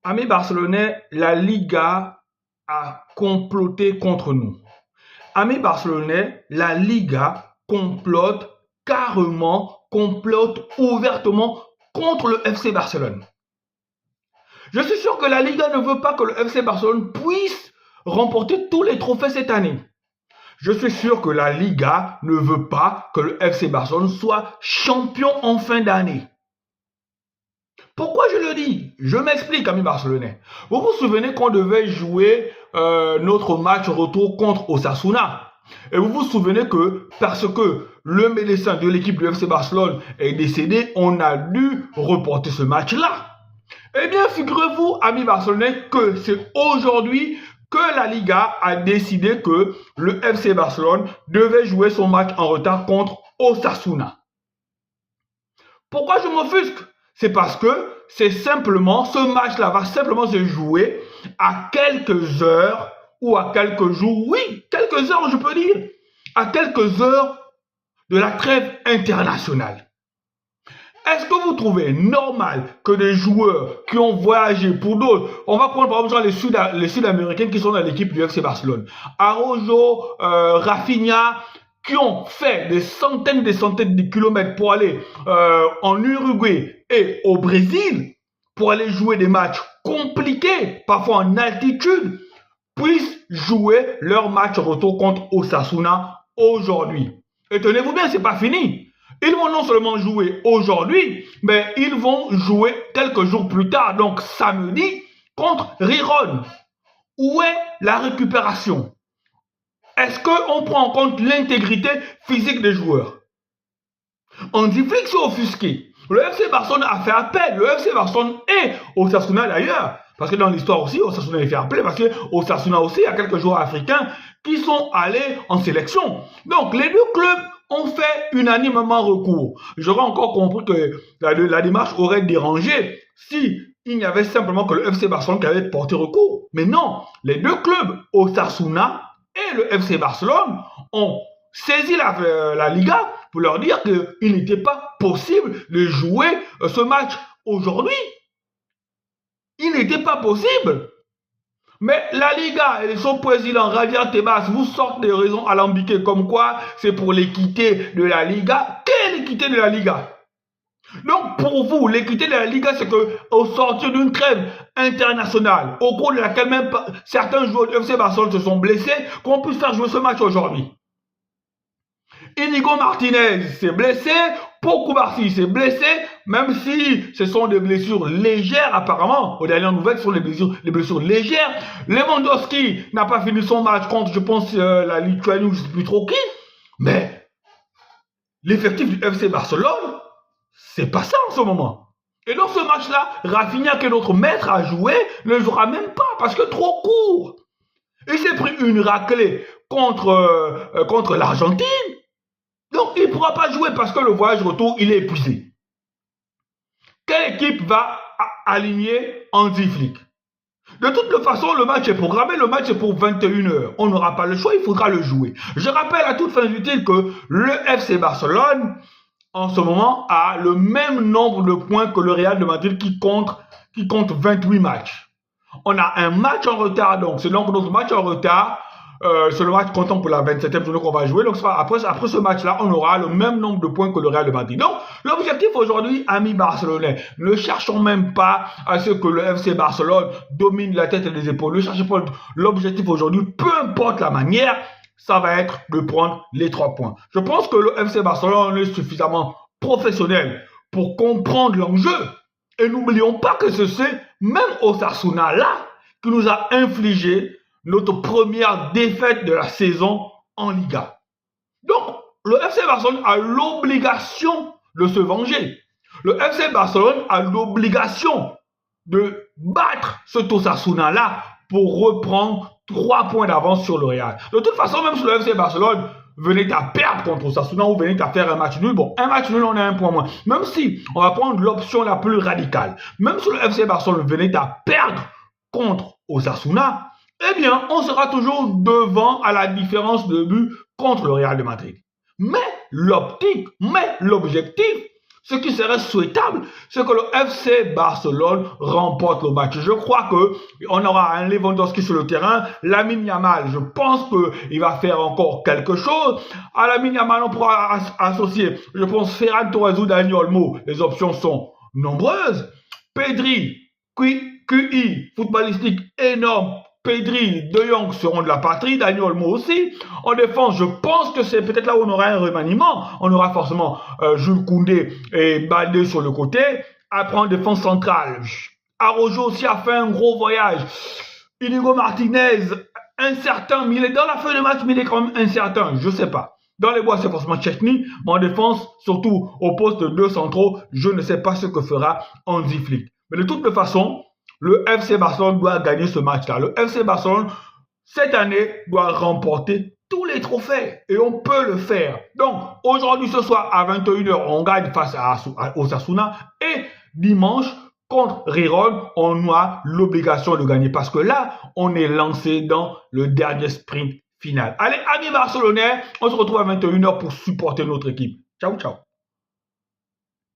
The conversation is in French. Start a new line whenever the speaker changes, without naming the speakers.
Amis barcelonais, la Liga a comploté contre nous. Amis barcelonais, la Liga complote carrément, complote ouvertement contre le FC Barcelone. Je suis sûr que la Liga ne veut pas que le FC Barcelone puisse remporter tous les trophées cette année. Je suis sûr que la Liga ne veut pas que le FC Barcelone soit champion en fin d'année. Pourquoi je le dis? Je m'explique, amis barcelonais. Vous vous souvenez qu'on devait jouer notre match retour contre Osasuna? Et vous vous souvenez que parce que le médecin de l'équipe du FC Barcelone est décédé, on a dû reporter ce match-là. Eh bien, figurez-vous, amis barcelonais, que c'est aujourd'hui que la Liga a décidé que le FC Barcelone devait jouer son match en retard contre Osasuna. Pourquoi je m'offusque? C'est parce que c'est simplement, ce match-là va simplement se jouer à quelques heures ou à quelques jours, oui, quelques heures je peux dire, à quelques heures de la trêve internationale. Est-ce que vous trouvez normal que des joueurs qui ont voyagé pour d'autres, on va prendre par exemple les Sud-Américains qui sont dans l'équipe du FC Barcelone, Araujo, Rafinha, qui ont fait des centaines de kilomètres pour aller en Uruguay et au Brésil, pour aller jouer des matchs compliqués, parfois en altitude, puissent jouer leur match retour contre Osasuna aujourd'hui. Et tenez-vous bien, c'est pas fini. Ils vont non seulement jouer aujourd'hui, mais ils vont jouer quelques jours plus tard, donc samedi, contre Riron. Où est la récupération? Est-ce qu'on prend en compte l'intégrité physique des joueurs? Andy Flick s'est offusqué. Le FC Barcelone a fait appel. Le FC Barcelone et Osasuna d'ailleurs. Parce que dans l'histoire aussi, Osasuna a fait appel. Parce que Osasuna aussi, il y a quelques joueurs africains qui sont allés en sélection. Donc les deux clubs ont fait unanimement recours. J'aurais encore compris que la démarche aurait dérangé si il n'y avait simplement que le FC Barcelone qui avait porté recours. Mais non, les deux clubs, Osasuna et le FC Barcelone, ont saisi la Liga pour leur dire qu'il n'était pas possible de jouer ce match aujourd'hui. Il n'était pas possible. Mais la Liga et son président Javier Tebas vous sortent des raisons alambiquées comme quoi c'est pour l'équité de la Liga. Quelle équité de la Liga? Donc pour vous, l'équité de la Liga, c'est qu'au sortir d'une trêve internationale, au cours de laquelle même certains joueurs du FC Barcelone se sont blessés, qu'on puisse faire jouer ce match aujourd'hui. Inigo Martinez s'est blessé, Pau Cubarsí s'est blessé, même si ce sont des blessures légères apparemment. Aux dernières nouvelles, ce sont des blessures légères. Lewandowski n'a pas fini son match contre, je pense, la Lituanie ou je ne sais plus trop qui. Mais l'effectif du FC Barcelone, c'est pas ça en ce moment. Et dans ce match-là, Rafinha, qui est notre maître à jouer, ne jouera même pas parce que trop court. Il s'est pris une raclée contre l'Argentine. Donc, il ne pourra pas jouer parce que le voyage retour, il est épuisé. Quelle équipe va aligner Hansi Flick? De toute façon, le match est programmé, le match est pour 21h. On n'aura pas le choix, il faudra le jouer. Je rappelle à toute fin utile que le FC Barcelone, en ce moment, a le même nombre de points que le Real de Madrid qui compte 28 matchs. On a un match en retard, donc c'est donc notre match en retard. C'est le match comptant pour la 27e journée qu'on va jouer. Donc, après ce match-là, on aura le même nombre de points que le Real de Madrid. Donc, l'objectif aujourd'hui, amis barcelonais, ne cherchons même pas à ce que le FC Barcelone domine la tête et les épaules. Ne cherchez pas l'objectif aujourd'hui, peu importe la manière, ça va être de prendre les 3 points. Je pense que le FC Barcelone est suffisamment professionnel pour comprendre l'enjeu. Et n'oublions pas que c'est même Osasuna là qui nous a infligé notre première défaite de la saison en Liga. Donc, le FC Barcelone a l'obligation de se venger. Le FC Barcelone a l'obligation de battre ce Osasuna-là pour reprendre 3 points d'avance sur le Real. De toute façon, même si le FC Barcelone venait à perdre contre Osasuna ou venait à faire un match nul, bon, un match nul, on a un point moins. Même si on va prendre l'option la plus radicale, même si le FC Barcelone venait à perdre contre Osasuna, eh bien, on sera toujours devant à la différence de but contre le Real de Madrid. Mais l'optique, l'objectif, Ce qui serait souhaitable, c'est que le FC Barcelone remporte le match. Je crois qu'on aura un Lewandowski sur le terrain. Lamine Yamal, je pense qu'il va faire encore quelque chose. À Lamine Yamal, on pourra associer, je pense, Ferran Torres ou Dani Olmo. Les options sont nombreuses. Pedri, QI, footballistique énorme. Pedri, De Jong seront de la patrie, Dani Olmo aussi. En défense, je pense que c'est peut-être là où on aura un remaniement. On aura forcément Jules Koundé et Baldé sur le côté. Après, en défense centrale, Araujo aussi a fait un gros voyage. Inigo Martinez, incertain, mais il est dans la feuille de match, mais il est quand même incertain, je sais pas. Dans les bois, c'est forcément Chechny, mais en défense, surtout au poste de 2 centraux, je ne sais pas ce que fera Hansi Flick. Mais de toute façon, le FC Barcelone doit gagner ce match-là. Le FC Barcelone, cette année, doit remporter tous les trophées. Et on peut le faire. Donc, aujourd'hui, ce soir, à 21h, on gagne face à Osasuna. Et dimanche, contre Riron, on a l'obligation de gagner. Parce que là, on est lancé dans le dernier sprint final. Allez, amis barcelonais, on se retrouve à 21h pour supporter notre équipe. Ciao, ciao.